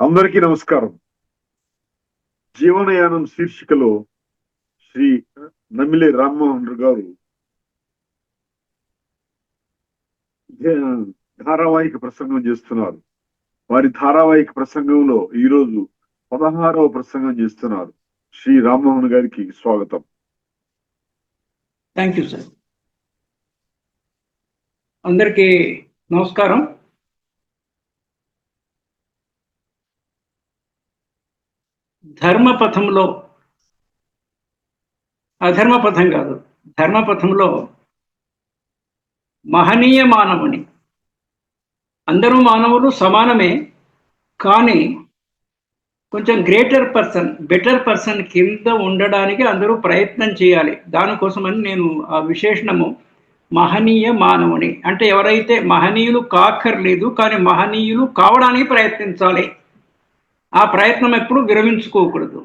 అందరికీ నమస్కారం. జీవనయానం శీర్షికలో శ్రీ నమిలి రామ్మోహన్ గారు ధారావాహిక ప్రసంగం చేస్తున్నారు. వారి ధారావాహిక ప్రసంగంలో ఈరోజు 16వ ప్రసంగం చేస్తున్నారు. శ్రీ రామ్మోహన్ గారికి స్వాగతం. Thank you sir. అందరికీ నమస్కారం. ధర్మపథంలో, అధర్మపథం కాదు, ధర్మపథంలో మహనీయ మానవుని, అందరూ మానవులు సమానమే, కానీ కొంచెం గ్రేటర్ పర్సన్, బెటర్ పర్సన్ కింద ఉండడానికి అందరూ ప్రయత్నం చేయాలి. దానికోసమని నేను ఆ విశేషణము మహనీయ మానవుని అంటే ఎవరైతే మహనీయులు కాక్కర్లేదు, కానీ మహనీయులు కావడానికి ప్రయత్నించాలి. ఆ ప్రయత్నం ఎప్పుడు విరమించుకోకూడదు.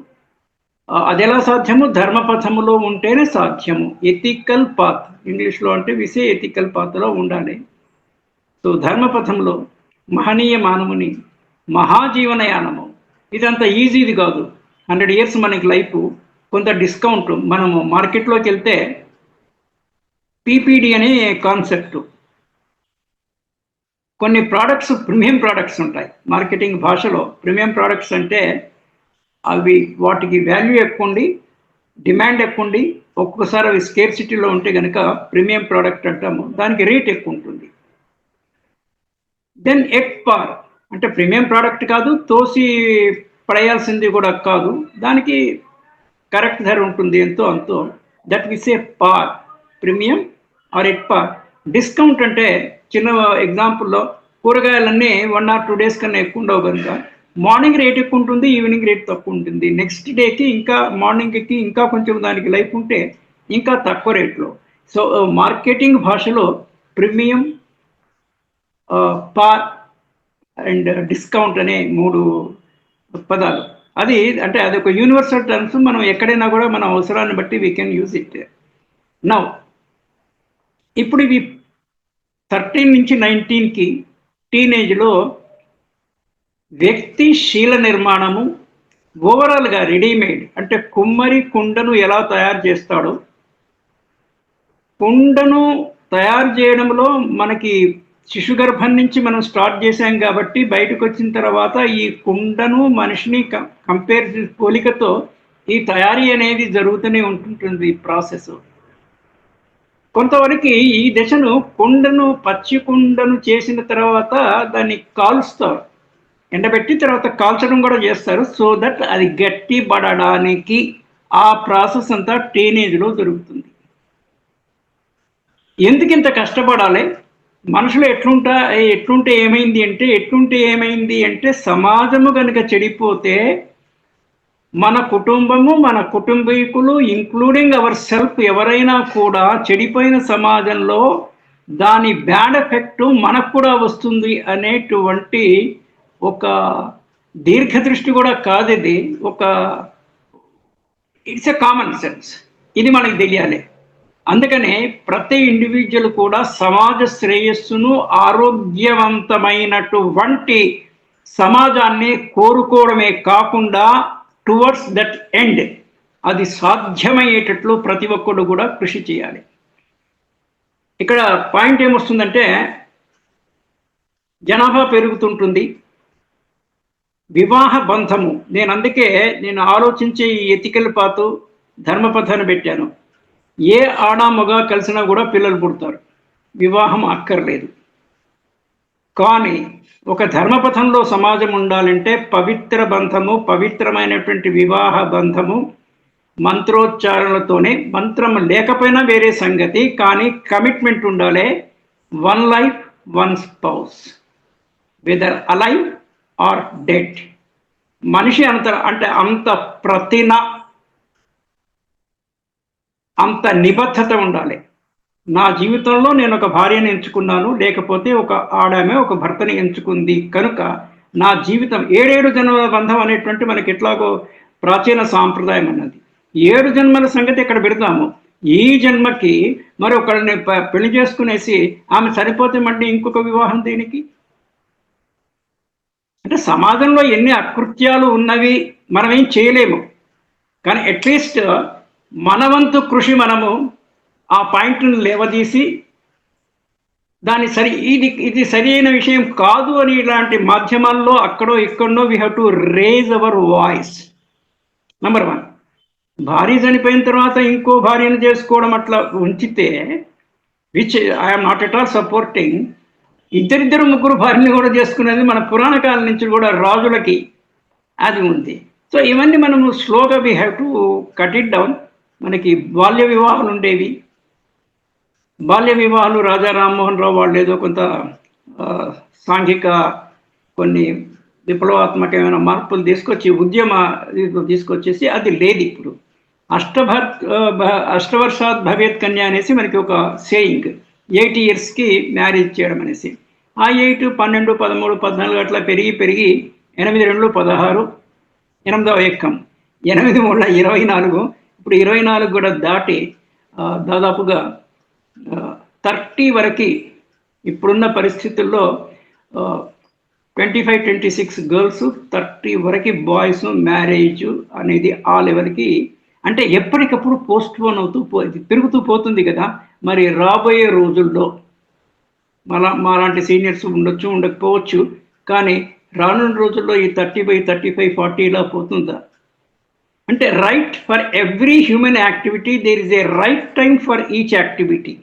అది ఎలా సాధ్యము? ధర్మపథములో ఉంటేనే సాధ్యము. ఎథికల్ పాత్, ఇంగ్లీష్లో అంటే విసే ఎథికల్ పాత్లో ఉండాలి. సో ధర్మపథంలో మహనీయ మానవుని, మహాజీవనయానము, ఇదంతా ఈజీది కాదు. 100 years మనకి లైఫ్, కొంత డిస్కౌంట్. మనము మార్కెట్లోకి వెళ్తే పీపీడి అనే కాన్సెప్ట్, కొన్ని ప్రోడక్ట్స్ ప్రీమియం ప్రోడక్ట్స్ ఉంటాయి. మార్కెటింగ్ భాషలో ప్రీమియం ప్రోడక్ట్స్ అంటే అవి వాటికి వాల్యూ ఎక్కువ ఉండి, డిమాండ్ ఎక్కువ ఉండి, ఒక్కొక్కసారి అవి స్కేర్సిటీలో ఉంటే కనుక ప్రీమియం ప్రోడక్ట్ అంటాము. దానికి రేట్ ఎక్కువ ఉంటుంది. దెన్ ఎట్ పార్ అంటే ప్రీమియం ప్రోడక్ట్ కాదు, తోసి పడేయాల్సింది కూడా కాదు, దానికి కరెక్ట్ ధర ఉంటుంది, ఎంతో అంతో. That we say par, premium or at par. Discount అంటే చిన్న ఎగ్జాంపుల్లో కూరగాయలన్నీ 1 or 2 days కన్నా ఎక్కువ ఉండవు కనుక మార్నింగ్ రేట్ ఎక్కువ ఉంటుంది, ఈవినింగ్ రేట్ తక్కువ ఉంటుంది. నెక్స్ట్ డేకి ఇంకా మార్నింగ్కి ఇంకా కొంచెం దానికి లైఫ్ ఉంటే ఇంకా తక్కువ రేట్లో. సో మార్కెటింగ్ భాషలో ప్రీమియం, పార్ అండ్ డిస్కౌంట్ అనే 3 పదాలు. అది అంటే అది ఒక యూనివర్సల్ టర్మ్స్. మనం ఎక్కడైనా కూడా మన అవసరాన్ని బట్టి we can use it. Now ఇప్పుడు ఇవి 13 నుంచి 19కి టీనేజ్లో వ్యక్తి శీల నిర్మాణము, ఓవరాల్గా రెడీమేడ్ అంటే కుమ్మరి కుండను ఎలా తయారు చేస్తాడో, కుండను తయారు చేయడంలో మనకి శిశుగర్భం నుంచి మనం స్టార్ట్ చేసాం కాబట్టి బయటకు వచ్చిన తర్వాత ఈ కుండను మనిషిని కంపేర్ పోలికతో ఈ తయారీ అనేది జరుగుతూనే ఉంటుంటుంది ప్రాసెస్. కొంతవరకు ఈ దశను కుండను, పచ్చి కుండను చేసిన తర్వాత దాన్ని కాల్స్తారు, ఎండబెట్టి తర్వాత కాల్చడం కూడా చేస్తారు. సో దట్ అది గట్టి పడడానికి ఆ ప్రాసెస్ అంతా టీనేజ్లో జరుగుతుంది. ఎందుకు ఇంత కష్టపడాలి? మనుషులు ఎట్లుంటే ఏమైంది అంటే సమాజము కనుక చెడిపోతే మన కుటుంబము, మన కుటుంబీకులు, ఇంక్లూడింగ్ అవర్ సెల్ఫ్, ఎవరైనా కూడా చెడిపోయిన సమాజంలో దాని బ్యాడ్ ఎఫెక్ట్ మనకు కూడా వస్తుంది అనేటువంటి ఒక దీర్ఘదృష్టి కూడా కాదు. ఇది ఒక ఇట్స్ ఎ కామన్ సెన్స్. ఇది మనకు తెలియాలి. అందుకనే ప్రతి ఇండివిజువల్ కూడా సమాజ శ్రేయస్సును, ఆరోగ్యవంతమైనటువంటి సమాజాన్ని కోరుకోవడమే కాకుండా టువర్డ్స్ దట్ ఎండ్ అది సాధ్యమయ్యేటట్లు ప్రతి ఒక్కరు కూడా కృషి చేయాలి. ఇక్కడ పాయింట్ ఏమొస్తుందంటే జనాభా పెరుగుతుంటుంది, వివాహ బంధము. అందుకే నేను ఆలోచించే ఈ ఎథికల్ పాతు, ధర్మపథాన్ని పెట్టాను. ఏ ఆడ మగ కలిసినా కూడా పిల్లలు పుడతారు, వివాహం అక్కర్లేదు. కానీ ఒక ధర్మపథంలో సమాజం ఉండాలంటే పవిత్ర బంధము, పవిత్రమైనటువంటి వివాహ బంధము, మంత్రోచ్చారణలతోనే, మంత్రం లేకపోయినా వేరే సంగతి, కానీ కమిట్మెంట్ ఉండాలి. 1 life 1 spouse, whether alive or dead. మనిషి అంత ప్రతిన, అంత నిబద్ధత ఉండాలి. నా జీవితంలో నేను ఒక భార్యను ఎంచుకున్నాను, లేకపోతే ఒక ఆడామె ఒక భర్తని ఎంచుకుంది కనుక నా జీవితం 7 జన్మల బంధం అనేటువంటి మనకి ఎట్లాగో ప్రాచీన సాంప్రదాయం అన్నది. 7 జన్మల సంగతి ఇక్కడ పెడతాము. ఈ జన్మకి మరి ఒకరిని పెళ్లి చేసుకునేసి ఆమె సరిపోతే మళ్ళీ ఇంకొక వివాహం దీనికి అంటే సమాజంలో ఎన్ని అకృత్యాలు ఉన్నవి మనం ఏం చేయలేము, కానీ అట్లీస్ట్ మన వంతు కృషి మనము ఆ పాయింట్ను లేవదీసి దాని ఇది సరి అయిన విషయం కాదు అని ఇలాంటి మాధ్యమాల్లో అక్కడో ఇక్కడో we have to raise our voice. Number 1. భార్య చనిపోయిన తర్వాత ఇంకో భార్యను చేసుకోవడం అట్లా ఉంచితే, which I'm not at all supporting, ఇద్దరిద్దరు ముగ్గురు భార్యని కూడా చేసుకునేది మన పురాణ కాలం నుంచి కూడా రాజులకి అది ఉంది. సో ఇవన్నీ మనము స్లోగా we have to cut it down. మనకి బాల్య వివాహాలు ఉండేవి. బాల్య వివాహాలు రాజా రామ్మోహన్ రావు వాళ్ళు ఏదో కొంత సాంఘిక కొన్ని విప్లవాత్మకమైన మార్పులు తీసుకొచ్చి ఉద్యమ తీసుకొచ్చేసి అది లేదు ఇప్పుడు. అష్టవర్షాత్ భవేత్ కన్య అనేసి మనకి ఒక సేయింగ్, 8 yearsకి మ్యారేజ్ చేయడం అనేసి. ఆ 8, 12, 13, 14 అట్లా పెరిగి 8, 2, 16, 8వ ఎక్కం 8, 3, 24. ఇప్పుడు 24 కూడా దాటి దాదాపుగా 30 వరకు ఇప్పుడున్న పరిస్థితుల్లో 25, 26 గర్ల్స్, 30 వరకు బాయ్స్ మ్యారేజ్ అనేది ఆ లెవెల్కి, అంటే ఎప్పటికప్పుడు పోస్ట్ పోన్ అవుతూ పెరుగుతూ పోతుంది కదా. మరి రాబోయే రోజుల్లో మాలాంటి సీనియర్స్ ఉండొచ్చు, ఉండకపోవచ్చు, కానీ రానున్న రోజుల్లో ఈ 30, 35, 40 ఇలా పోతుందా? అంటే right for every human activity there is a right time for each activity.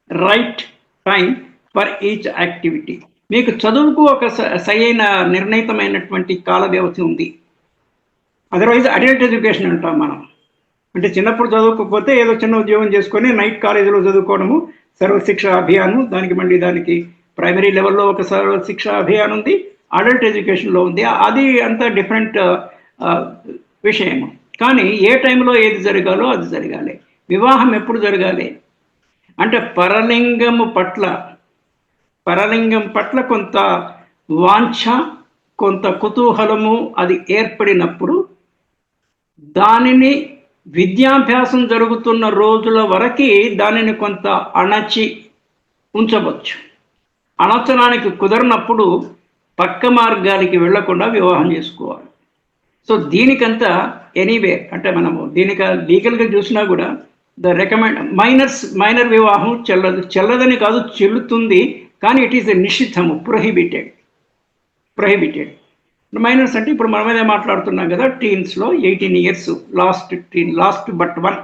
Right time for each activity. మీకు చదువుకు ఒక సరైన నిర్ణయితమైనటువంటి కాల వ్యవధి ఉంది. అదర్వైజ్ అడల్ట్ ఎడ్యుకేషన్ అంటాం మనం. అంటే చిన్నప్పుడు చదువుకోకపోతే ఏదో చిన్న ఉద్యోగం చేసుకొని నైట్ కాలేజీలో చదువుకోవడము, సర్వశిక్ష అభియాన్, దానికి ప్రైమరీ లెవెల్లో ఒక సర్వశిక్ష అభియాన్ ఉంది, అడల్ట్ ఎడ్యుకేషన్లో ఉంది. అది అంతా డిఫరెంట్ విషయము. కానీ ఏ టైంలో ఏది జరగాలో అది జరగాలి. వివాహం ఎప్పుడు జరగాలి అంటే పరలింగం పట్ల కొంత వాంఛ, కొంత కుతూహలము అది ఏర్పడినప్పుడు దానిని విద్యాభ్యాసం జరుగుతున్న రోజుల వరకు దానిని కొంత అణచి ఉంచవచ్చు. అణచడానికి కుదరనప్పుడు పక్క మార్గానికి వెళ్లకుండా వివాహం చేసుకోవాలి. సో దీనికంతా ఎనీవే అంటే మనము దీనికి లీగల్గా చూసినా కూడా మైనర్ వివాహం చెల్లదని కాదు, చెల్లుతుంది, కానీ ఇట్ ఈస్ ఎ నిషిద్ధము, ప్రొహిబిటెడ్. మైనర్స్ అంటే ఇప్పుడు మనమేదే మాట్లాడుతున్నాం కదా, టీన్స్లో 18 years, లాస్ట్ బట్ 1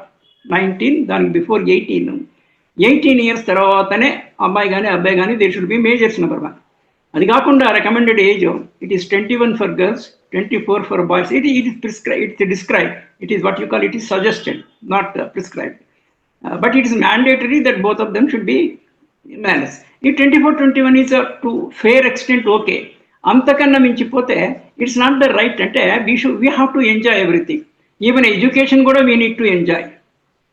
19, దానికి బిఫోర్ 18 years తర్వాతనే అమ్మాయి కానీ అబ్బాయి కానీ they should be majors. Number 1. అది కాకుండా recommended age it is 21 for girls, 24 for boys. It is describe, it is what you call, it is suggested, not prescribed. But it is mandatory that both of them should be marriage. ఈ 24, 21 is to fair extent okay. అంతకన్నా మించిపోతే it's not the right. అంటే we have to enjoy everything. Even education కూడా we need to enjoy.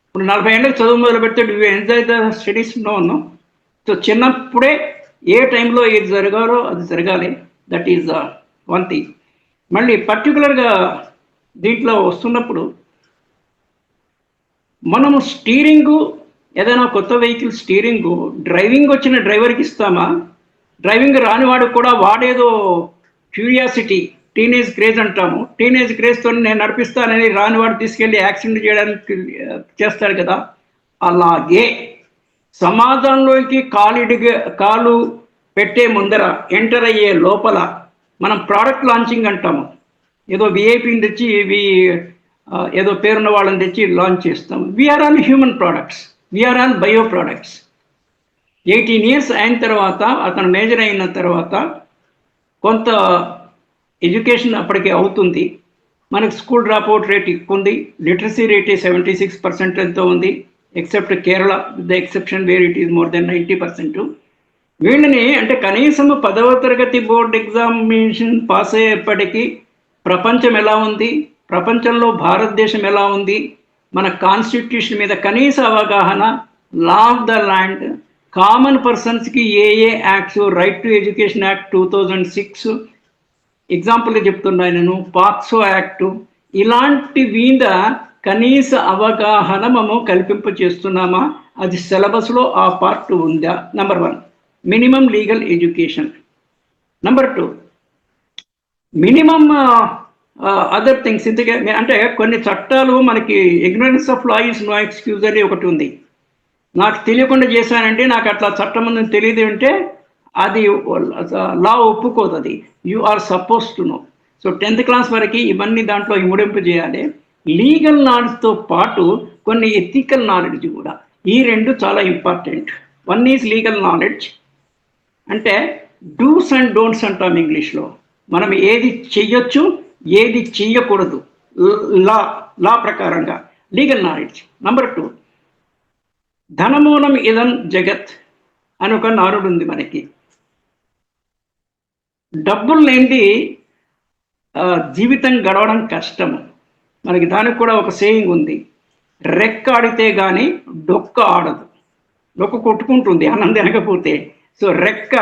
ఇప్పుడు 40 ఏళ్ళకి చదువు మొదలు పెడితే do enjoy the studies? No. So చిన్నప్పుడే ఏ టైంలో ఏది జరగాలో అది జరగాలి. That is one thing. మళ్ళీ పర్టికులర్గా దీంట్లో వస్తున్నప్పుడు మనము స్టీరింగు, ఏదైనా కొత్త వెహికల్ స్టీరింగు డ్రైవింగ్ వచ్చిన డ్రైవర్కి ఇస్తామా? డ్రైవింగ్ రానివాడు కూడా వాడేదో క్యూరియాసిటీ, టీనేజ్ క్రేజ్ అంటాము, టీనేజ్ క్రేజ్తో నేను నడిపిస్తానని రానివాడు తీసుకెళ్ళి యాక్సిడెంట్ చేయడానికి చేస్తాడు కదా. అలాగే సమాజంలోకి కాలు పెట్టే ముందర, ఎంటర్ అయ్యే లోపల మనం ప్రోడక్ట్ లాంచింగ్ అంటాము. ఏదో విఐపిని తెచ్చి ఏదో పేరున్న వాళ్ళని తెచ్చి లాంచ్ చేస్తాము. We are on human products, we are on bio products. 18 years అయిన తర్వాత, అతను మేజర్ అయిన తర్వాత కొంత ఎడ్యుకేషన్ అప్పటికే అవుతుంది. మనకు స్కూల్ డ్రాప్ అవుట్ రేట్ ఎక్కువ ఉంది, లిటరసీ రేట్ 76% ఎంతో ఉంది, except Kerala, with the exception where it is more than 90%. వీళ్ళని అంటే కనీసం 10వ తరగతి బోర్డ్ ఎగ్జామినేషన్ పాస్ అయ్యేప్పటికీ ప్రపంచం ఎలా ఉంది, ప్రపంచంలో భారతదేశం ఎలా ఉంది, మన కాన్స్టిట్యూషన్ మీద కనీస అవగాహన, law of the land, common పర్సన్స్కి ఏ acts, right to education act 2006 ఎగ్జాంపుల్గా చెప్తున్నాను నేను, పాక్సో యాక్టు, ఇలాంటి మీద కనీస అవగాహన మేము కల్పింప చేస్తున్నామా? అది సిలబస్లో ఆ పార్ట్ ఉందా? Number 1, minimum legal education. Number 2, minimum other things ఇంతకే అంటే కొన్ని చట్టాలు మనకి ignorance of law is no excuse అని ఒకటి ఉంది. నాకు తెలియకుండా చేశానంటే నాకు అట్లా చట్టం ఉందని తెలియదు అంటే అది లా ఒప్పుకోదు. అది you are suppose to know. So 10th class వరకు ఇవన్నీ దాంట్లో ఇముడింపు చేయాలి. లీగల్ నాలెడ్జ్తో పాటు కొన్ని ఎథికల్ నాలెడ్జ్ కూడా, ఈ రెండు చాలా important. One is legal knowledge అంటే డూస్ అండ్ డోంట్స్ అంటాం ఇంగ్లీష్లో. మనం ఏది చెయ్యొచ్చు ఏది చెయ్యకూడదు లా లా ప్రకారంగా లీగల్ నాలెడ్జ్. నంబర్ 2, ధనమూలం ఇదం జగత్ అని ఒక నానుడు ఉంది మనకి. డబ్బులు లేనిది జీవితం గడవడం కష్టము. మనకి దానికి కూడా ఒక సేయింగ్ ఉంది, రెక్క ఆడితే కానీ డొక్క ఆడదు. డొక్క కొట్టుకుంటుంది అన్నం తినకపోతే. సో రెక్క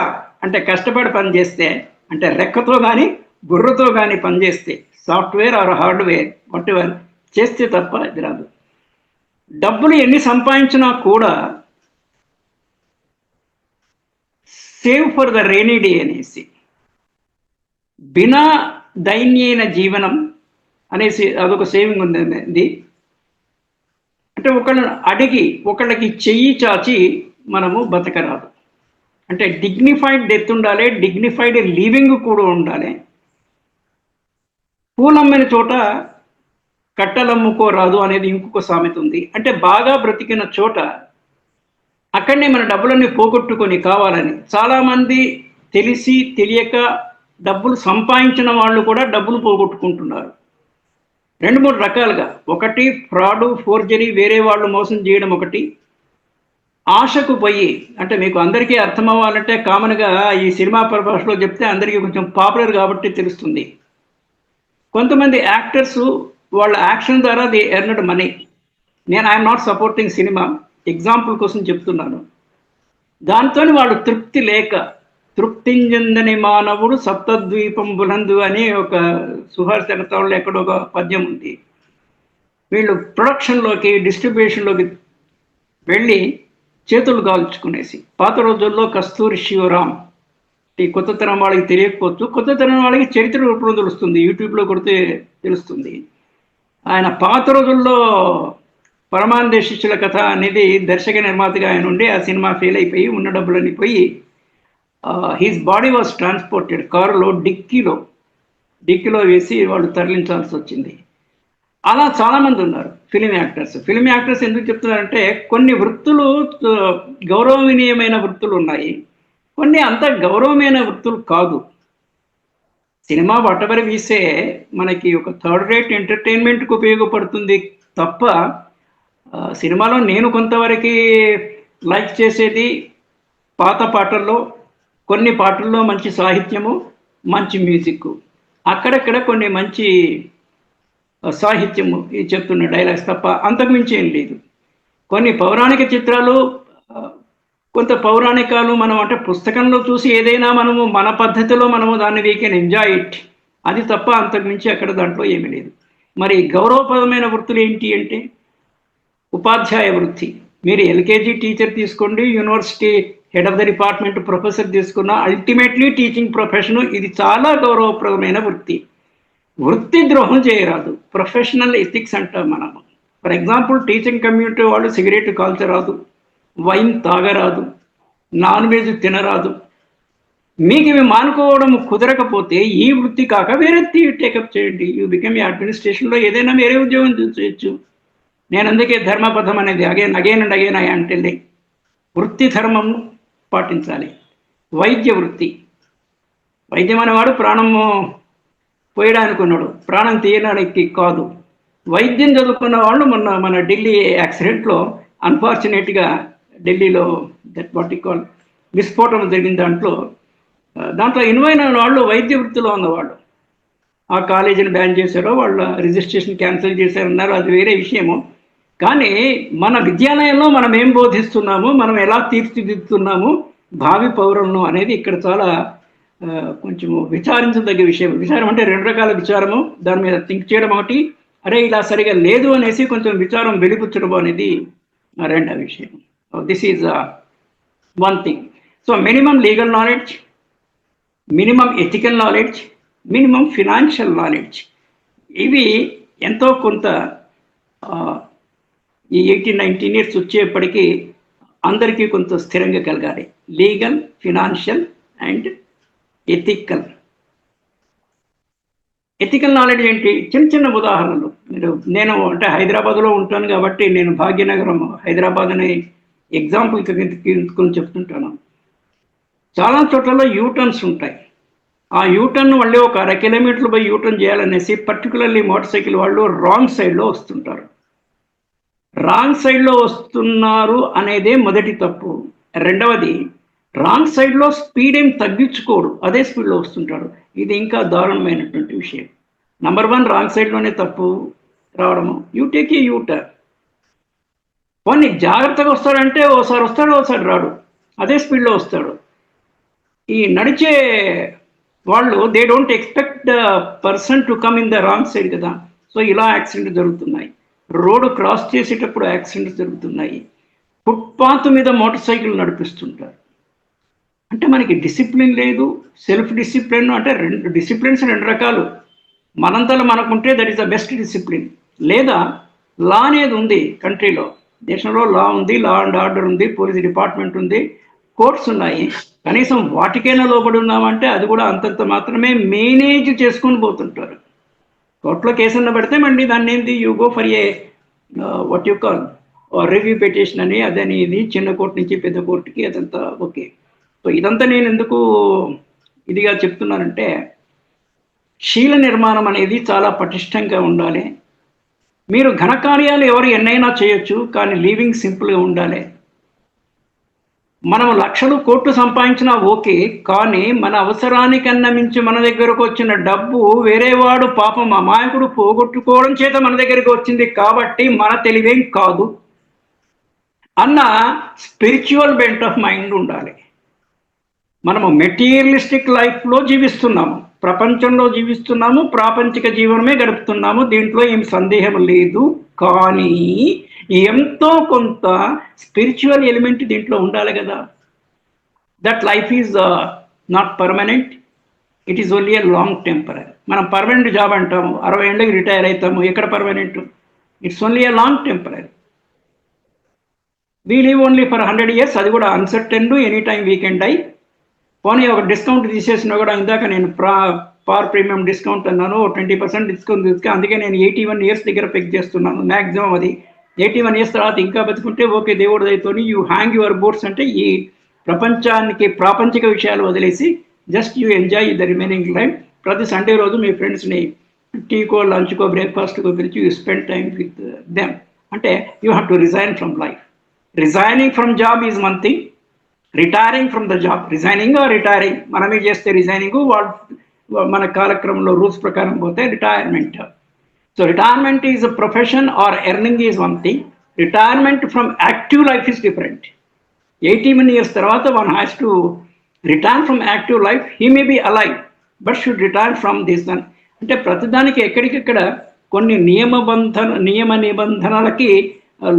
అంటే కష్టపడి పని చేస్తే, అంటే రెక్కతో కానీ గుర్రతో కానీ పనిచేస్తే, సాఫ్ట్వేర్ ఆర్ హార్డ్వేర్ వాటెవర్ చేస్తే తప్ప ఇది రాదు. డబ్బులు ఎన్ని సంపాదించినా కూడా save for the rainy day అనేసి, బినా దైన్యైన జీవనం అనేసి అదొక సేవింగ్ ఉంది. అంటే ఒకళ్ళని అడిగి ఒకళ్ళకి చెయ్యి చాచి మనము బతకరాదు. అంటే డిగ్నిఫైడ్ డెత్ ఉండాలి, డిగ్నిఫైడ్ లివింగ్ కూడా ఉండాలి. పూలమ్మిన చోట కట్టలమ్ముకోరాదు అనేది ఇంకొక సామెత ఉంది. అంటే బాగా బ్రతికిన చోట అక్కడనే మన డబ్బులన్నీ పోగొట్టుకొని కావాలని, చాలామంది తెలిసి తెలియక డబ్బులు సంపాదించిన వాళ్ళు కూడా డబ్బులు పోగొట్టుకుంటున్నారు. 2-3 రకాలుగా. ఒకటి ఫ్రాడు, ఫోర్జరీ, వేరే వాళ్ళు మోసం చేయడం ఒకటి. ఆశకు పోయి, అంటే మీకు అందరికీ అర్థం అవ్వాలంటే కామన్గా ఈ సినిమా పర్పస్లో చెప్తే అందరికీ కొంచెం పాపులర్ కాబట్టి తెలుస్తుంది. కొంతమంది యాక్టర్స్ వాళ్ళ యాక్షన్ ద్వారా they earned money. I'm not supporting cinema, example కోసం చెప్తున్నాను. దాంతో వాళ్ళు తృప్తి లేక, తృప్తింజందని మానవుడు సప్తద్వీపం బులందు అని ఒక సుహాసితలో ఎక్కడో ఒక పద్యం ఉంది. వీళ్ళు ప్రొడక్షన్లోకి డిస్ట్రిబ్యూషన్లోకి వెళ్ళి చేతులు కాల్చుకునేసి, పాత రోజుల్లో కస్తూరి శివరాం, ఈ కొత్త తరం వాళ్ళకి తెలియకపోవచ్చు, కొత్త తరం వాళ్ళకి చరిత్ర రూపంలో తెలుస్తుంది, యూట్యూబ్లో కొడితే తెలుస్తుంది. ఆయన పాత రోజుల్లో పరమానంద శిష్యుల కథ అనేది దర్శక నిర్మాతగా ఆయన ఉండి ఆ సినిమా ఫెయిల్ అయిపోయి ఉన్న డబ్బులన్నీ పోయి హిస్ బాడీ వాజ్ ట్రాన్స్పోర్టెడ్, కారులో డిక్కీలో వేసి వాళ్ళు తరలించాల్సి వచ్చింది. అలా చాలామంది ఉన్నారు ఫిలిం యాక్టర్స్. ఫిలిం యాక్టర్స్ ఎందుకు చెప్తున్నారంటే కొన్ని వృత్తులు గౌరవనీయమైన వృత్తులు ఉన్నాయి, కొన్ని అంత గౌరవమైన వృత్తులు కాదు. సినిమా వటవరి వీసే మనకి ఒక థర్డ్ రేట్ ఎంటర్టైన్మెంట్కి ఉపయోగపడుతుంది తప్ప, సినిమాలో నేను కొంతవరకు లైక్ చేసేది పాత పాటల్లో, కొన్ని పాటల్లో మంచి సాహిత్యము, మంచి మ్యూజిక్, అక్కడక్కడ కొన్ని మంచి సాహిత్యము ఈ చెప్తున్న డైలాగ్స్ తప్ప అంతకుమించి ఏం లేదు. కొన్ని పౌరాణిక చిత్రాలు, కొంత పౌరాణికాలు మనం అంటే పుస్తకంలో చూసి ఏదైనా మనము మన పద్ధతిలో మనము దాన్ని వీ కెన్ ఎంజాయ్ ఇట్, అది తప్ప అంతకుమించి అక్కడ దాంట్లో ఏమీ లేదు. మరి గౌరవప్రదమైన వృత్తులు ఏంటి అంటే ఉపాధ్యాయ వృత్తి. మీరు ఎల్కేజీ టీచర్ తీసుకోండి, university head of the department professor తీసుకున్న, అల్టిమేట్లీ టీచింగ్ ప్రొఫెషన్, ఇది చాలా గౌరవప్రదమైన వృత్తి. వృత్తి ద్రోహం చేయరాదు, ప్రొఫెషనల్ ఎథిక్స్ అంటాం మనము. ఫర్ ఎగ్జాంపుల్ టీచింగ్ కమ్యూనిటీ వాళ్ళు సిగరెట్ కాల్చరాదు, వైన్ తాగరాదు, నాన్ వెజ్ తినరాదు. మీకు ఇవి మానుకోవడం కుదరకపోతే ఈ వృత్తి కాక వేరే టేకప్ చేయండి. యూ బికమ్ ఈ అడ్మినిస్ట్రేషన్లో ఏదైనా వేరే ఉద్యోగం చేయొచ్చు. నేను అందుకే ధర్మపథం అనేది అగైన్ అండ్ అగైన్ అంటే వృత్తి ధర్మం పాటించాలి. వైద్య వృత్తి, వైద్యం అనేవాడు ప్రాణము పోయడానికి ఉన్నాడు, ప్రాణం తీయడానికి కాదు. వైద్యం చదువుకున్న వాళ్ళు మన ఢిల్లీ యాక్సిడెంట్లో అన్ఫార్చునేట్గా ఢిల్లీలో దట్ వాట్ యు కాల్ విస్ఫోటనం జరిగిన దాంట్లో ఇన్వైన్ అయిన వాళ్ళు వైద్య వృత్తిలో ఉన్నవాళ్ళు. ఆ కాలేజీని బ్యాన్ చేశారో, వాళ్ళ రిజిస్ట్రేషన్ క్యాన్సిల్ చేశారన్నారు, అది వేరే విషయము. కానీ మన విద్యాలయంలో మనం ఏం బోధిస్తున్నాము, మనం ఎలా తీర్చిదిద్దుతున్నాము భావి పౌరులను అనేది ఇక్కడ చాలా కొంచెము విచారించదగ్గ విషయం. విచారం అంటే 2 రకాల విచారము, దాని మీద థింక్ చేయడం ఒకటి, అరే ఇలా సరిగా లేదు అనేసి కొంచెం విచారం వెలిపుచ్చడం అనేది రెండవ విషయం. This is one thing. So minimum legal knowledge, minimum ethical knowledge, minimum financial knowledge. ఇవి ఎంతో కొంత ఈ 18-19 ఇయర్స్ వచ్చేప్పటికీ అందరికీ కొంత స్థిరంగా కలగాలి. Legal, financial and ethical. Ethical knowledge ఏంటి? చిన్న చిన్న ఉదాహరణలు. నేను అంటే హైదరాబాద్లో ఉంటాను కాబట్టి నేను భాగ్యనగరం హైదరాబాద్ అనే ఎగ్జాంపుల్ తీసుకొని చెప్తుంటాను. చాలా చోట్లలో యూటర్న్స్ ఉంటాయి. ఆ యూటర్న్ వాళ్ళు ఒక 1/2 కిలోమీటర్లు పోయి యూటర్న్ చేయాలనేసి పర్టికులర్లీ మోటార్ సైకిల్ వాళ్ళు రాంగ్ సైడ్లో వస్తుంటారు. రాంగ్ సైడ్లో వస్తున్నారు అనేదే మొదటి తప్పు. రెండవది, రాంగ్ సైడ్లో స్పీడ్ ఏం తగ్గించుకోడు, అదే స్పీడ్లో వస్తుంటాడు. ఇది ఇంకా దారుణమైనటువంటి విషయం. నంబర్ 1 రాంగ్ సైడ్లోనే తప్పు రావడము. You take a U turn. పోనీ జాగ్రత్తగా వస్తాడంటే ఓసారి వస్తాడు, ఓసారి రాడు, అదే స్పీడ్లో వస్తాడు. ఈ నడిచే వాళ్ళు they don't expect the person to come in the wrong side కదా. సో ఇలా యాక్సిడెంట్ జరుగుతున్నాయి. రోడ్డు క్రాస్ చేసేటప్పుడు యాక్సిడెంట్స్ జరుగుతున్నాయి. ఫుట్పాత్ మీద మోటార్ సైకిల్ నడిపిస్తుంటారు. అంటే మనకి డిసిప్లిన్ లేదు, సెల్ఫ్ డిసిప్లిన్. అంటే డిసిప్లిన్స్ 2 రకాలు. మనంతలో మనకుంటే that is the best discipline. లేదా లా అనేది ఉంది కంట్రీలో, దేశంలో లా ఉంది, లా అండ్ ఆర్డర్ ఉంది, పోలీస్ డిపార్ట్మెంట్ ఉంది, కోర్ట్స్ ఉన్నాయి. కనీసం వాటికైనా లోబడి ఉన్నామంటే అది కూడా అంతంత మాత్రమే మేనేజ్ చేసుకొని పోతుంటారు. కోర్టులో కేసు అన్న పెడితే మళ్ళీ దాన్ని ఏంది, you go for a what you call review petition అని, అదని ఇది చిన్న కోర్టు నుంచి పెద్ద కోర్టుకి, అదంతా ఓకే. సో ఇదంతా నేను ఎందుకు ఇదిగా చెప్తున్నానంటే, శీల నిర్మాణం అనేది చాలా పటిష్టంగా ఉండాలి. మీరు ఘనకార్యాలు ఎవరు ఎన్నైనా చేయొచ్చు, కానీ లివింగ్ సింపుల్గా ఉండాలి. మనం లక్షలు కోట్లు సంపాదించినా ఓకే, కానీ మన అవసరానికన్నా మించి మన దగ్గరకు వచ్చిన డబ్బు వేరేవాడు పాపం అమాయకుడు పోగొట్టుకోవడం చేత మన దగ్గరికి వచ్చింది కాబట్టి మన తెలివేం కాదు అన్న స్పిరిచువల్ బెంట్ ఆఫ్ మైండ్ ఉండాలి. మనము మెటీరియలిస్టిక్ లైఫ్లో జీవిస్తున్నాము, ప్రపంచంలో జీవిస్తున్నాము, ప్రాపంచిక జీవనమే గడుపుతున్నాము, దీంట్లో ఏం సందేహం లేదు. కానీ ఎంతో కొంత స్పిరిచువల్ ఎలిమెంట్ దీంట్లో ఉండాలి కదా. That life is not permanent, it is only a long temporary. మనం పర్మనెంట్ జాబ్ అంటాము, 60 ఏళ్ళకి రిటైర్ అవుతాము, ఎక్కడ permanent? It's only a long temporary. We live only for 100 years, అది కూడా uncertain, any time we can die. పోనీ ఒక discount తీసేసినా కూడా, ఇందాక నేను పార్ ప్రీమియం డిస్కౌంట్ అన్నాను, 20% డిస్కౌంట్ తీసుకు, అందుకే నేను 81 years దగ్గర పెక్ చేస్తున్నాను మ్యాక్సిమం. అది 81 years తర్వాత ఇంకా బతుకుంటే ఓకే, దేవుడి దయతోని యూ హ్యాంగ్ యువర్ బోట్స్. అంటే ఈ ప్రపంచానికి ప్రాపంచిక విషయాలు వదిలేసి just you enjoy the remaining life. ప్రతి సండే రోజు మీ ఫ్రెండ్స్ని టీకో, లంచ్కో, బ్రేక్ఫాస్ట్కో పిలిచి you spend time with them. అంటే you have to resign from life. Resigning from job is one thing, retiring from the job, resigning retiring మనమే చేస్తే రిజైనింగ్, వాళ్ళు మన కాలక్రమంలో రూల్స్ ప్రకారం పోతే retirement. So retirement is a profession are earning is one thing, retirement from active life is different. 81 years తర్వాత one has to retire from active life. He may be alive but should retire from this one. అంటే ప్రతిదానికి ఎక్కడికక్కడ కొన్ని నియమ నిబంధనలకి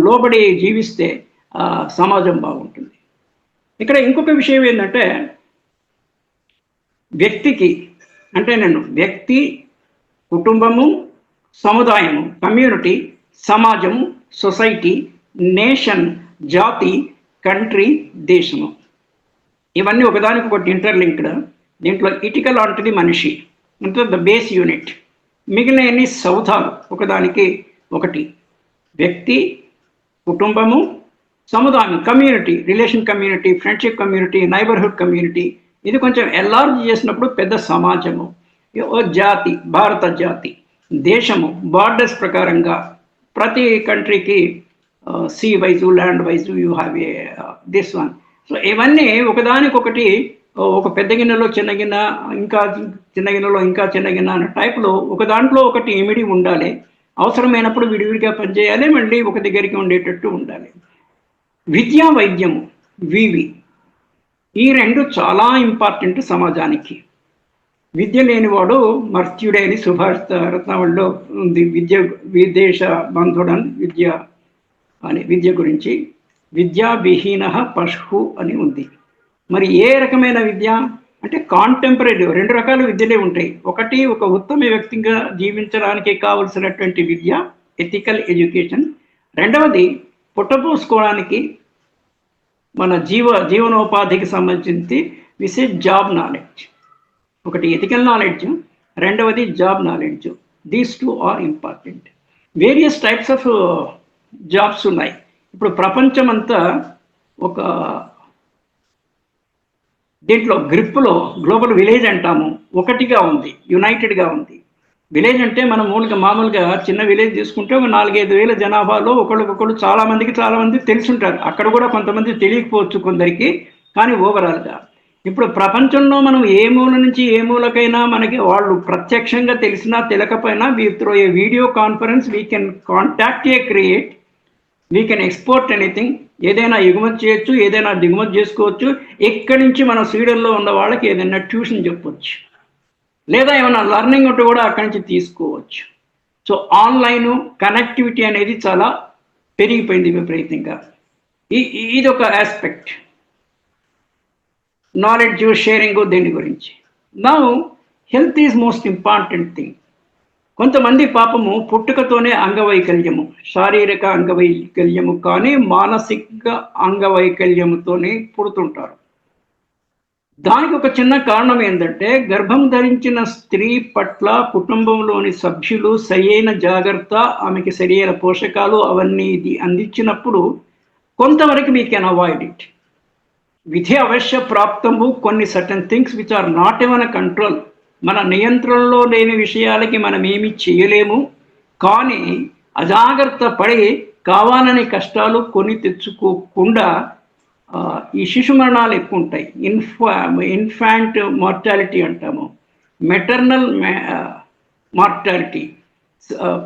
లోబడి జీవిస్తే సమాజం బాగుంటుంది. ఇక్కడ ఇంకొక విషయం ఏంటంటే, వ్యక్తికి అంటే నేను వ్యక్తి, కుటుంబము, సముదాయము, కమ్యూనిటీ, సమాజము, సొసైటీ, నేషన్, జాతి, కంట్రీ, దేశము, ఇవన్నీ ఒకదానికొకటి ఇంటర్లింక్డ్. దీంట్లో ఇటుక లాంటిది మనిషి, అంటే ద బేస్ యూనిట్. మిగిలిన ఎన్ని సౌధాలు ఒకదానికి ఒకటి. వ్యక్తి, కుటుంబము, సముదాయం, community, relation community, friendship community, neighbourhood community. ఇది కొంచెం ఎల్లార్జ్ చేసినప్పుడు పెద్ద సమాజము. జాతి, భారత జాతి. దేశము, బార్డర్స్ ప్రకారంగా ప్రతి కంట్రీకి sea wise, land wise, you have a this one. So ఇవన్నీ ఒకదానికొకటి, ఒక పెద్ద గిన్నెలో చిన్న గిన్నె, ఇంకా చిన్న గిన్నెలో ఇంకా చిన్న గిన్నె అనే టైప్లో ఒక దాంట్లో ఒకటి ఇమిడి ఉండాలి. అవసరమైనప్పుడు విడివిడిగా పనిచేయాలి, మళ్ళీ ఒక దగ్గరికి ఉండేటట్టు ఉండాలి. విద్యా, వైద్యము, వివి, ఈ 2 చాలా ఇంపార్టెంట్ సమాజానికి. విద్య లేనివాడు మర్త్యుడే అని సుభాషిత రత్నావళిలో ఉంది. విదేశ బంధుడన్ విద్య అని, విద్య గురించి. విద్యా విహీన పశు అని ఉంది. మరి ఏ రకమైన విద్య? అంటే కాంటెంపరీ రెండు రకాల విద్యలే ఉంటాయి. ఒకటి ఒక ఉత్తమ వ్యక్తిగా జీవించడానికి కావలసినటువంటి విద్య, ఎథికల్ ఎడ్యుకేషన్. రెండవది పుట్టపోసుకోవడానికి మన జీవనోపాధికి సంబంధించి జాబ్ నాలెడ్జ్. ఒకటి ఎథికల్ నాలెడ్జ్, రెండవది job knowledge. These two are important. Various types of jobs ఉన్నాయి. ఇప్పుడు ప్రపంచం అంతా ఒక దీంట్లో గ్రిప్లో గ్లోబల్ విలేజ్ అంటాము, ఒకటిగా ఉంది, యునైటెడ్గా ఉంది. విలేజ్ అంటే మనం మామూలుగా చిన్న విలేజ్ తీసుకుంటే ఒక 4-5 వేల జనాభాలో ఒకళ్ళకొకళ్ళు చాలా మంది తెలుసుంటారు. అక్కడ కూడా కొంతమంది తెలియకపోవచ్చు కొందరికి, కానీ ఓవరాల్గా ఇప్పుడు ప్రపంచంలో మనం ఏ మూల నుంచి ఏ మూలకైనా మనకి వాళ్ళు ప్రత్యక్షంగా తెలిసినా తెలియకపోయినా through a video conference we can contact create, we can export anything. ఏదైనా ఎగుమతి చేయొచ్చు, ఏదైనా దిగుమతి చేసుకోవచ్చు. ఎక్కడి నుంచి మన స్వీడన్లో ఉన్న వాళ్ళకి ఏదైనా ట్యూషన్ చెప్పొచ్చు, లేదా ఏమైనా లర్నింగ్ ఉంటే కూడా అక్కడి నుంచి తీసుకోవచ్చు. సో ఆన్లైన్ కనెక్టివిటీ అనేది చాలా పెరిగిపోయింది విపరీతంగా. ఇది ఒక ఆస్పెక్ట్, నాలెడ్జ్ షేరింగ్ దీని గురించి. Now health is most important thing. కొంతమంది పాపము పుట్టుకతోనే అంగవైకల్యము, శారీరక అంగవైకల్యము కానీ మానసిక అంగవైకల్యముతోనే పుడుతుంటారు. దానికి ఒక చిన్న కారణం ఏంటంటే గర్భం ధరించిన స్త్రీ పట్ల కుటుంబంలోని సభ్యులు సరైన జాగ్రత్త, ఆమెకి సరైన పోషకాలు అవన్నీ అందించినప్పుడు కొంతవరకు వీ కెన్ అవాయిడ్ ఇట్. విధి అవశ్య ప్రాప్తము కొన్ని certain things which are not even control, మన నియంత్రణలో లేని విషయాలకి మనం ఏమి చేయలేము. కానీ అజాగ్రత్త పడి కావాలని కష్టాలు కొని తెచ్చుకోకుండా ఈ శిశు మరణాలు ఎక్కువ ఉంటాయి. ఇన్ఫాంట్ మార్టాలిటీ అంటాము, మెటర్నల్ మార్టాలిటీ.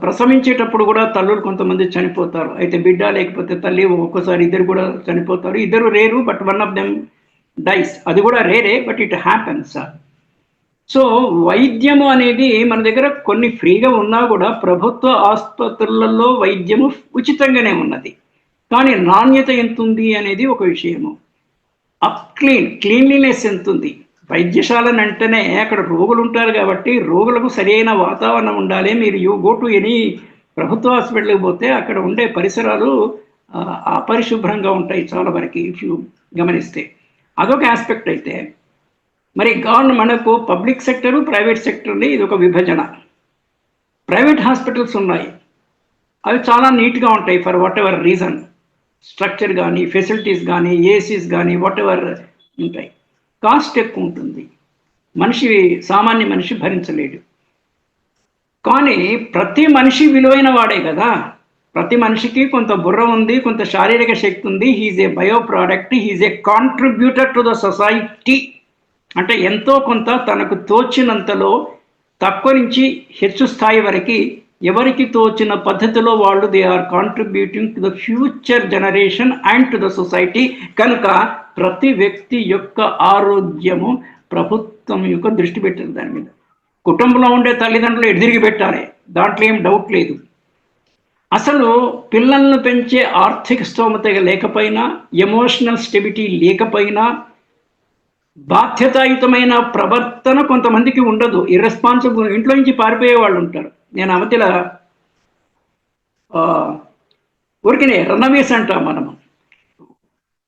ప్రసవించేటప్పుడు కూడా తల్లులు కొంతమంది చనిపోతారు. అయితే బిడ్డ లేకపోతే తల్లి ఒక్కోసారి ఇద్దరు కూడా చనిపోతారు. ఇద్దరు rare, but one of them dies. అది కూడా రేరే, బట్ ఇట్ హ్యాపెన్స్. సో వైద్యము అనేది మన దగ్గర కొన్ని ఫ్రీగా ఉన్నా కూడా ప్రభుత్వ ఆసుపత్రులలో వైద్యము ఉచితంగానే ఉన్నది. కానీ నాణ్యత ఎంత ఉంది అనేది ఒక విషయము. క్లీన్లీనెస్ ఎంత ఉంది. వైద్యశాలను అంటేనే అక్కడ రోగులు ఉంటారు కాబట్టి రోగులకు సరైన వాతావరణం ఉండాలి. మీరు గో టు ఎనీ ప్రభుత్వ హాస్పిటల్కి పోతే అక్కడ ఉండే పరిసరాలు అపరిశుభ్రంగా ఉంటాయి చాలా వరకు, ఇఫ్ యూ గమనిస్తే. అదొక ఆస్పెక్ట్. అయితే మరి మనకు పబ్లిక్ సెక్టరు, ప్రైవేట్ సెక్టర్ని ఇది ఒక విభజన. ప్రైవేట్ హాస్పిటల్స్ ఉన్నాయి, అవి చాలా నీట్గా ఉంటాయి for what ever reason. Structure కానీ, ఫెసిలిటీస్ కానీ, ఏసీస్ కానీ, వాట్ ఎవర్ ఉంటాయి. కాస్ట్ ఎక్కువ ఉంటుంది, సామాన్య మనిషి భరించలేడు. కానీ ప్రతి మనిషి విలువైన వాడే కదా. ప్రతి మనిషికి కొంత బుర్ర ఉంది, కొంత శారీరక శక్తి ఉంది. He's a bio product, he's a contributor to the society. అంటే ఎంతో కొంత తనకు తోచినంతలో తక్కువ నుంచి హెచ్చు స్థాయి వరకు ఎవరికి తోచిన పద్ధతిలో వాళ్ళు they are contributing to the future generation and to the society. కనుక ప్రతి వ్యక్తి యొక్క ఆరోగ్యము ప్రభుత్వం యొక్క దృష్టి పెట్టింది దాని మీద. కుటుంబంలో ఉండే తల్లిదండ్రులు ఎదురిగి పెట్టాలి, దాంట్లో ఏం డౌట్ లేదు. అసలు పిల్లలను పెంచే ఆర్థిక స్తోమత లేకపోయినా, ఎమోషనల్ స్టెబిలిటీ లేకపోయినా, బాధ్యతాయుతమైన ప్రవర్తన కొంతమందికి ఉండదు. ఇర్రెస్పాన్సిబుల్ ఇంట్లో నుంచి పారిపోయే వాళ్ళు ఉంటారు. నేను అవతల ఊరికినే రన్నవేస్ అంటాం మనము.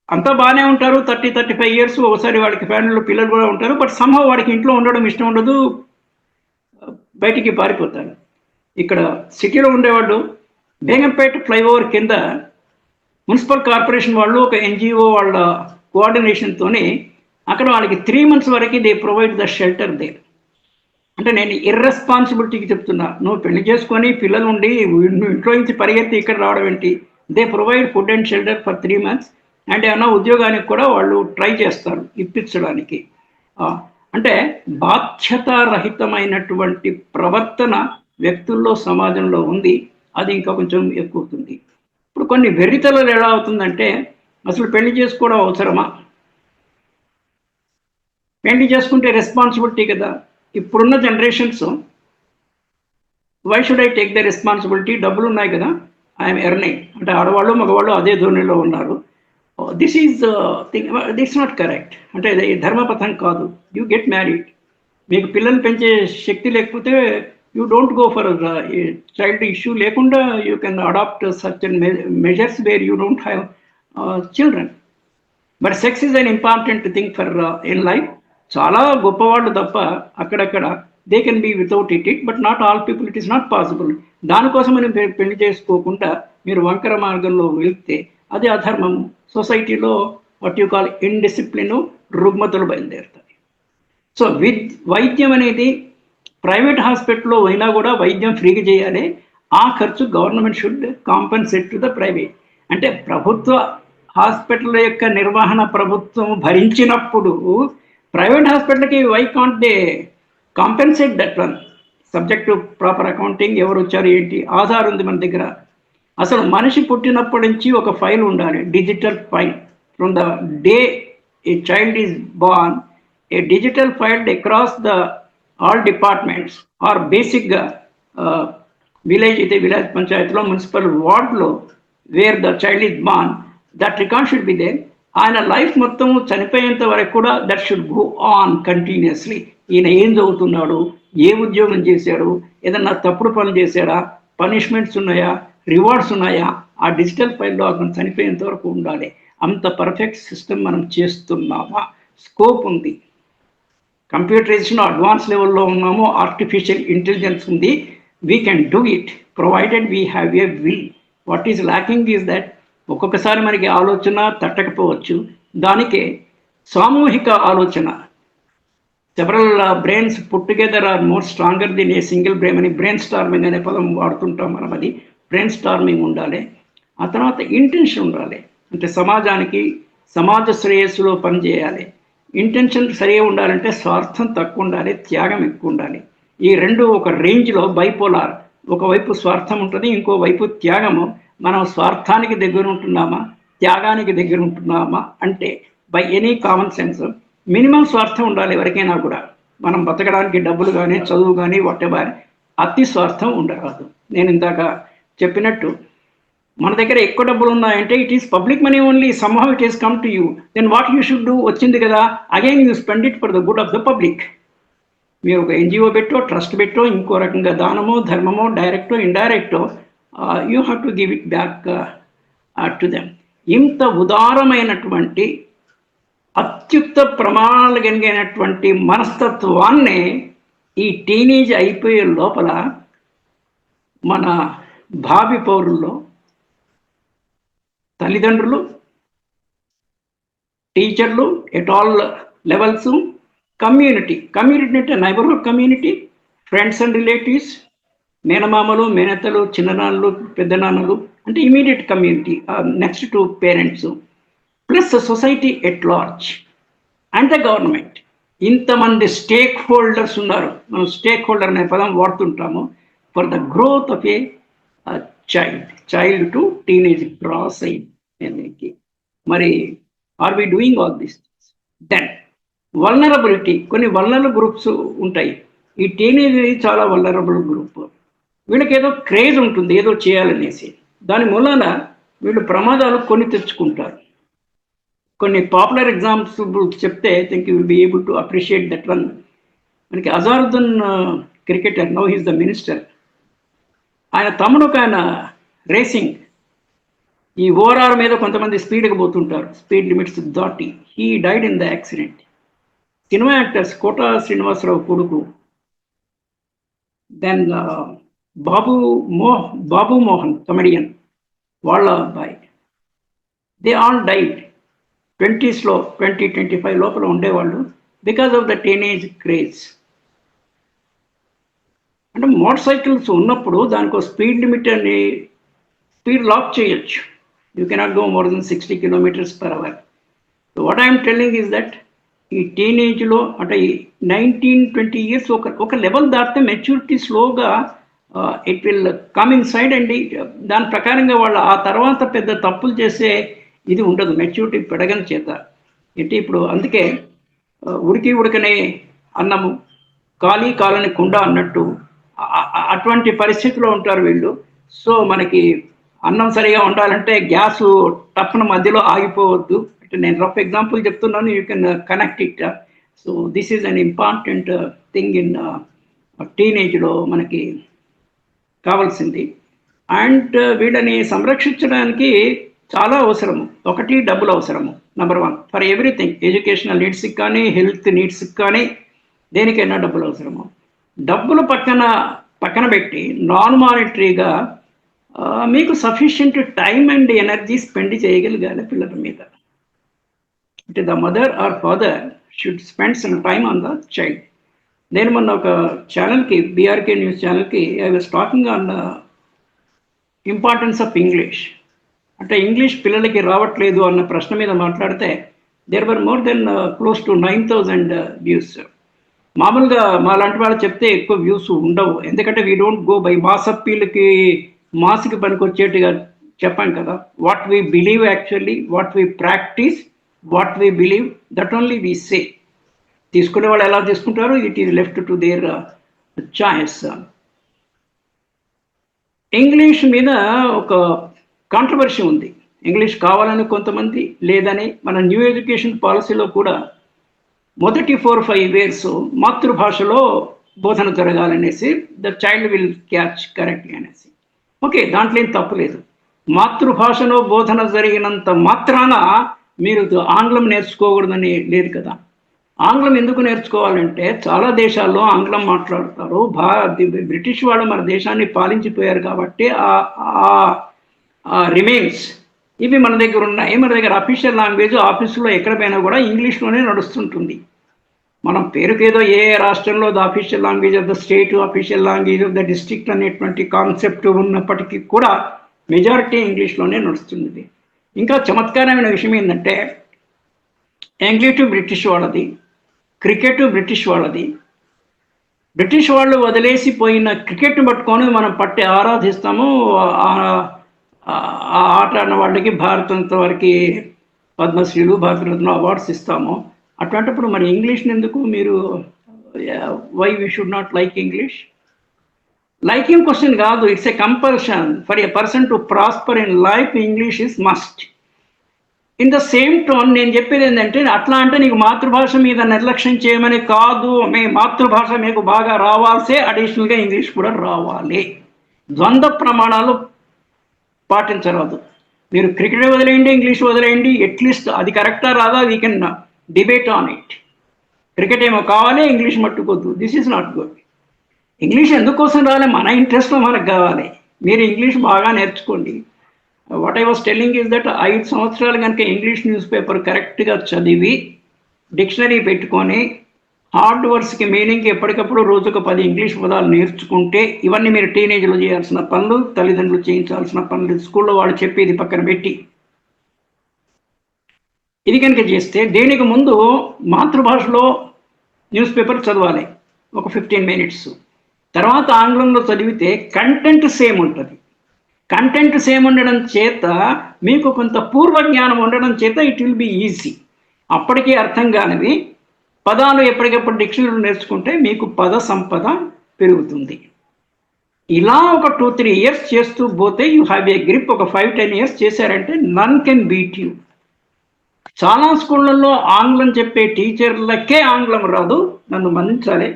అంతా బాగానే ఉంటారు, 30-35 ఇయర్స్. ఒకసారి వాడికి ఫ్యామిలీలో పిల్లలు కూడా ఉంటారు, బట్ సంహౌ వాడికి ఇంట్లో ఉండడం ఇష్టం ఉండదు, బయటికి పారిపోతారు. ఇక్కడ సిటీలో ఉండేవాళ్ళు బేగంపేట ఫ్లైఓవర్ కింద మున్సిపల్ కార్పొరేషన్ వాళ్ళు ఒక ఎన్జిఓ వాళ్ళ కోఆర్డినేషన్తోనే అక్కడ వాళ్ళకి 3 months వరకు they provide the shelter they. అంటే నేను ఇర్రెస్పాన్సిబిలిటీకి చెప్తున్నా, నువ్వు పెళ్లి చేసుకొని పిల్లలు ఉండి ఇంట్లో నుంచి పరిగెత్తి ఇక్కడ రావడం ఏంటి? They provide food and shelter for 3 months. And ఏమన్నా ఉద్యోగానికి కూడా వాళ్ళు ట్రై చేస్తారు ఇప్పించడానికి. అంటే బాధ్యతారహితమైనటువంటి ప్రవర్తన వ్యక్తుల్లో సమాజంలో ఉంది. అది ఇంకా కొంచెం ఎక్కువ అవుతుంది. ఇప్పుడు కొన్ని వెర్రితలలు ఎలా అవుతుందంటే, అసలు పెళ్లి చేసుకోవడం అవసరమా? పెళ్లి చేసుకుంటే రెస్పాన్సిబిలిటీ కదా. ఇప్పుడున్న generations why should I take the responsibility? డబ్బులు ఉన్నాయి కదా, ఐఎమ్ ఎర్నింగ్. అంటే ఆడవాళ్ళు మగవాళ్ళు అదే ధోరణిలో ఉన్నారు. This is thing, that's not correct. అంటే ఇది ధర్మపథం కాదు. యూ గెట్ మ్యారీడ్, మీకు పిల్లలు పెంచే శక్తి లేకపోతే you don't go for child issue లేకుండా you can adopt certain measures where you don't have children. But sex is an important thing for in life. చాలా గొప్పవాళ్ళు తప్ప అక్కడక్కడ they can be without it, but not all people, it is not possible. దానికోసమని పెళ్లి చేసుకోకుండా మీరు వంకర మార్గంలో వెళ్తే అది అధర్మం. సొసైటీలో వాట్ యూ కాల్ ఇండిసిప్లిన్, రుగ్మతలు బయలుదేరుతాయి. సో వైద్యం అనేది ప్రైవేట్ హాస్పిటల్లో అయినా కూడా వైద్యం ఫ్రీగా చేయాలి. ఆ ఖర్చు government should compensate to the private. అంటే ప్రభుత్వ హాస్పిటల్ యొక్క నిర్వహణ ప్రభుత్వం భరించినప్పుడు ప్రైవేట్ హాస్పిటల్కి why can't they compensate that one, subject to proper accounting, ఎవరు వచ్చారు ఏంటి, ఆధార్ ఉంది మన దగ్గర. అసలు మనిషి పుట్టినప్పటి నుంచి ఒక ఫైల్ ఉండాలి, digital file. From the day a child is born, a digital file across the all departments are బేసిక్గా విలేజ్ అయితే విలేజ్ పంచాయతీలో, మున్సిపల్ వార్డ్లో where the child is born, that record should be there. ఆయన life మొత్తం చనిపోయేంత వరకు కూడా that should go on కంటిన్యూస్లీ. ఈయన ఏం చదువుతున్నాడు, ఏ ఉద్యోగం చేశాడు, ఏదన్నా తప్పుడు పనులు చేశాడా, పనిష్మెంట్స్ ఉన్నాయా, రివార్డ్స్ ఉన్నాయా, ఆ డిజిటల్ ఫైల్లో అతను చనిపోయేంత వరకు ఉండాలి. అంత పర్ఫెక్ట్ సిస్టమ్ మనం చేస్తున్నామా? స్కోప్ ఉంది. కంప్యూటరైజేషన్ అడ్వాన్స్ లెవెల్లో ఉన్నాము, ఆర్టిఫిషియల్ ఇంటెలిజెన్స్ ఉంది. We can do it provided we have a will. What is lacking is that ఒక్కొక్కసారి మనకి ఆలోచన తట్టకపోవచ్చు. దానికే సామూహిక ఆలోచన, several brains put together are more stronger than a single brain అని బ్రెయిన్ స్టార్మింగ్ అనే పదం వాడుతుంటాం మనం. అది బ్రెయిన్ స్టార్మింగ్ ఉండాలి. ఆ తర్వాత ఇంటెన్షన్ ఉండాలి, అంటే సమాజానికి సమాజ శ్రేయస్సులో పనిచేయాలి. ఇంటెన్షన్ సరిగా ఉండాలంటే స్వార్థం తక్కువ ఉండాలి, త్యాగం ఎక్కువ ఉండాలి. ఈ రెండు ఒక రేంజ్లో బైపోలార్. ఒకవైపు స్వార్థం ఉంటుంది, ఇంకోవైపు త్యాగము. మనం స్వార్థానికి దగ్గర ఉంటున్నామా, త్యాగానికి దగ్గర ఉంటున్నామా అంటే by any common sense minimum స్వార్థం ఉండాలి ఎవరికైనా కూడా. మనం బతకడానికి డబ్బులు కానీ, చదువు కానీ, వాటెవర్, అతి స్వార్థం ఉండరాదు. నేను ఇందాక చెప్పినట్టు మన దగ్గర ఎక్కువ డబ్బులు ఉన్నాయంటే it is public money only, somehow it is come to you. Then what you should do, వచ్చింది కదా, again you spend it for the good of the public. మీరు ఒక ఎన్జిఓ పెట్టో, ట్రస్ట్ పెట్టో, ఇంకో రకంగా దానమో ధర్మమో, డైరెక్టో ఇండైరెక్టో, you have to give it back to them. ఇంత ఉదారమైనటువంటి అత్యుత్త ప్రమాణాలు కలిగినటువంటి మనస్తత్వాన్నే ఈ టీనేజ్ అయిపోయే లోపల మన భావి పౌరుల్లో తల్లిదండ్రులు, టీచర్లు ఎట్ ఆల్ లెవెల్స్, కమ్యూనిటీ అంటే neighbourhood community, friends and relatives, మేనమామలు, మేనత్తలు, చిన్ననాన్నలు, పెద్దనాన్నలు, అంటే immediate community next to parents, plus society at large and the government. ఇంతమంది స్టేక్ హోల్డర్స్ ఉన్నారు. మనం స్టేక్ హోల్డర్ అనే పదం వాడుతుంటాము for the growth of a child to teenage cross అయ్యింది. మరి are we doing all this? Then vulnerability, కొన్ని vulnerable groups ఉంటాయి. ఈ టీనేజ్ చాలా వల్నరబుల్ గ్రూప్. వీళ్ళకి ఏదో క్రేజ్ ఉంటుంది ఏదో చేయాలనేసి, దాని మూలాన వీళ్ళు ప్రమాదాలు కొని తెచ్చుకుంటారు. కొన్ని పాపులర్ ఎగ్జాంపుల్స్ చెప్తే I think you will be able to appreciate that one. మనకి Azharuddin cricketer, now he's the minister. ఆయన తమ్ముడు ఒక ఆయన రేసింగ్, ఈ ఓఆర్ఆర్ మీద కొంతమంది స్పీడ్గా పోతుంటారు, స్పీడ్ లిమిట్స్ దాటి. He died in the accident. Cinema actors Kota Srinivasa Rao కొడుకు, దెన్ బాబు మోహన్ కమెడియన్, వాళ్ళ అబ్బాయి, దే ఆల్ డైడ్. 20s, 20-25 లోపల ఉండేవాళ్ళు because of the teenage craze. అంటే మోటార్ సైకిల్స్ ఉన్నప్పుడు దానికి స్పీడ్ లిమిట్ అని స్పీడ్ లాక్ చేయొచ్చు. You cannot go more than 60 km/h. So what I'm telling is that ఈ టీనేజ్లో అంటే 19-20 years ఒక లెవెల్ దాటితే మెచ్యూరిటీ స్లోగా it will come in side అండి. దాని ప్రకారంగా వాళ్ళు ఆ తర్వాత పెద్ద తప్పులు చేసే ఇది ఉండదు, మెచ్యూరిటీ పెరగని చేత. ఏంటి ఇప్పుడు అందుకే ఉడకనే అన్నము, కాలని కుండ అన్నట్టు అటువంటి పరిస్థితిలో ఉంటారు వీళ్ళు. సో మనకి అన్నం సరిగా ఉండాలంటే గ్యాస్ టప్పున మధ్యలో ఆగిపోవద్దు. అంటే నేను రఫ్ ఎగ్జాంపుల్ చెప్తున్నాను, you can connect it. So this is an important thing in టీనేజ్లో మనకి కావాల్సింది. అండ్ వీళ్ళని సంరక్షించడానికి చాలా అవసరము. ఒకటి, డబ్బులు అవసరము. Number 1 for everything. ఎడ్యుకేషనల్ నీడ్స్కి కానీ, హెల్త్ నీడ్స్కి కానీ, దేనికైనా డబ్బులు అవసరము. డబ్బులు పక్కన పెట్టి నాన్ మానిటరీగా మీకు sufficient time and energy spend చేయగలిగాలి పిల్లల మీద. అంటే the mother or father should spend some time on the child. నేను మొన్న ఒక ఛానల్కి, బీఆర్కే న్యూస్ ఛానల్కి, I was talking on importance of English. అంటే ఇంగ్లీష్ పిల్లలకి రావట్లేదు అన్న ప్రశ్న మీద మాట్లాడితే there were more than close to 9,000 views. మామూలుగా మా లాంటి వాళ్ళు చెప్తే ఎక్కువ వ్యూస్ ఉండవు, ఎందుకంటే we don't go by mass అప్పీల్కి, మాస్కి పనికొచ్చేట్టుగా చెప్పాం కదా. What we believe actually, what we practice, what we believe, that only we say. తీసుకునే వాళ్ళు ఎలా తీసుకుంటారో it is left to their choice. English మీద ఒక కాంట్రవర్సీ ఉంది. ఇంగ్లీష్ కావాలని కొంతమంది, లేదని. మన న్యూ ఎడ్యుకేషన్ పాలసీలో కూడా మొదటి 4-5 years మాతృభాషలో బోధన జరగాలనేసి, the child will catch correctly అనేసి. ఓకే, దాంట్లో ఏం తప్పు లేదు. మాతృభాషలో బోధన జరిగినంత మాత్రాన మీరు ఆంగ్లం నేర్చుకోకూడదని లేదు కదా. ఆంగ్లం ఎందుకు నేర్చుకోవాలంటే చాలా దేశాల్లో ఆంగ్లం మాట్లాడతారు. బ్రిటిష్ వాళ్ళు మన దేశాన్ని పాలించిపోయారు కాబట్టి ఆ రిమైన్స్ ఇవి మన దగ్గర ఉన్నాయి. మన దగ్గర అఫీషియల్ లాంగ్వేజ్ ఆఫీసులో ఎక్కడ పోయినా కూడా ఇంగ్లీష్లోనే నడుస్తుంటుంది. మనం పేరుకేదో ఏ రాష్ట్రంలో the official language of the state, official language of the district అనేటువంటి కాన్సెప్ట్ ఉన్నప్పటికీ కూడా మెజారిటీ ఇంగ్లీష్లోనే నడుస్తుంది. ఇంకా చమత్కారమైన విషయం ఏంటంటే, ఇంగ్లీష్ బ్రిటిష్ వాళ్ళది, క్రికెట్ బ్రిటిష్ వాళ్ళది. బ్రిటిష్ వాళ్ళు వదిలేసి పోయిన క్రికెట్ని పట్టుకొని మనం ఆరాధిస్తాము. ఆ ఆట ఆడిన వాళ్ళకి భారతంత వరకు పద్మశ్రీలు, భారతరత్న అవార్డ్స్ ఇస్తాము. అట్లాంటప్పుడు మరి ఇంగ్లీష్ని ఎందుకు మీరు, why we should not like English? Liking question కాదు, it's a compulsion. For a person to prosper in life, English is must. In the same tone నేను చెప్పేది ఏంటంటే, అట్లా అంటే నీకు మాతృభాష మీద నిర్లక్ష్యం చేయమని కాదు. మీ మాతృభాష మీకు బాగా రావాల్సే అడిషనల్గా ఇంగ్లీష్ కూడా రావాలి. ద్వంద్వ ప్రమాణాలు పాటించరాదు. మీరు క్రికెట్ వదిలేయండి, ఇంగ్లీష్ వదిలేయండి, అట్లీస్ట్ అది కరెక్టా రాదా we can debate on it. Cricket ఏమో కావాలి, ఇంగ్లీష్ మట్టుకోద్దు. This is not good. English ఎందుకోసం రావాలి? మన ఇంట్రెస్ట్లో మనకు కావాలి. మీరు ఇంగ్లీష్ బాగా నేర్చుకోండి. What I was telling is that 5 సంవత్సరాలు కనుక ఇంగ్లీష్ న్యూస్ పేపర్ కరెక్ట్గా చదివి, డిక్షనరీ పెట్టుకొని, హార్డ్ వర్డ్స్కి మీనింగ్కి ఎప్పటికప్పుడు రోజుకు 10 ఇంగ్లీష్ పదాలు నేర్చుకుంటే, ఇవన్నీ మీరు టీనేజ్లో చేయాల్సిన పనులు, తల్లిదండ్రులు చేయించాల్సిన పనులు, స్కూల్లో వాళ్ళు చెప్పేది పక్కన పెట్టి ఇది కనుక చేస్తే, దేనికి ముందు మాతృభాషలో న్యూస్ పేపర్ చదవాలి ఒక 15 minutes. తర్వాత ఆంగ్లంలో చదివితే కంటెంట్ సేమ్ ఉంటుంది. కంటెంట్ సేమ్ ఉండడం చేత మీకు కొంత పూర్వజ్ఞానం ఉండడం చేత ఇట్ విల్ బి ఈజీ. అప్పటికీ అర్థం కానివి పదాలు ఎప్పటికప్పుడు డిక్షనరీలో నేర్చుకుంటే మీకు పద సంపద పెరుగుతుంది. ఇలా ఒక 2-3 years చేస్తూ పోతే యూ హ్యావ్ ఏ గ్రిప్. ఒక 5-10 years చేశారంటే నన్ కెన్ బీట్ యూ. చాలా స్కూళ్ళల్లో ఆంగ్లం చెప్పే టీచర్లకే ఆంగ్లం రాదు. నన్ను మన్నించాలి,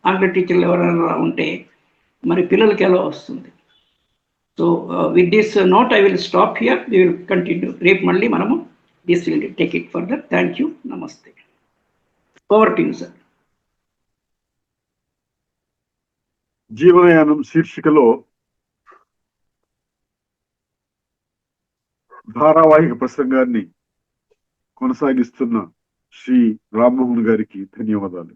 ఆంగ్ల టీచర్లు ఎవరైనా ఉంటే మరి పిల్లలకి ఎలా వస్తుంది? So with this note I will stop here. We will continue. రేపు మళ్ళీ మనము this will take it further. Thank you, నమస్తే. Over to you sir. జీవనయానం శీర్షికలో ధారావాహిక ప్రసంగాన్ని కొనసాగిస్తున్న శ్రీ రామ్మోహన్ గారికి ధన్యవాదాలు.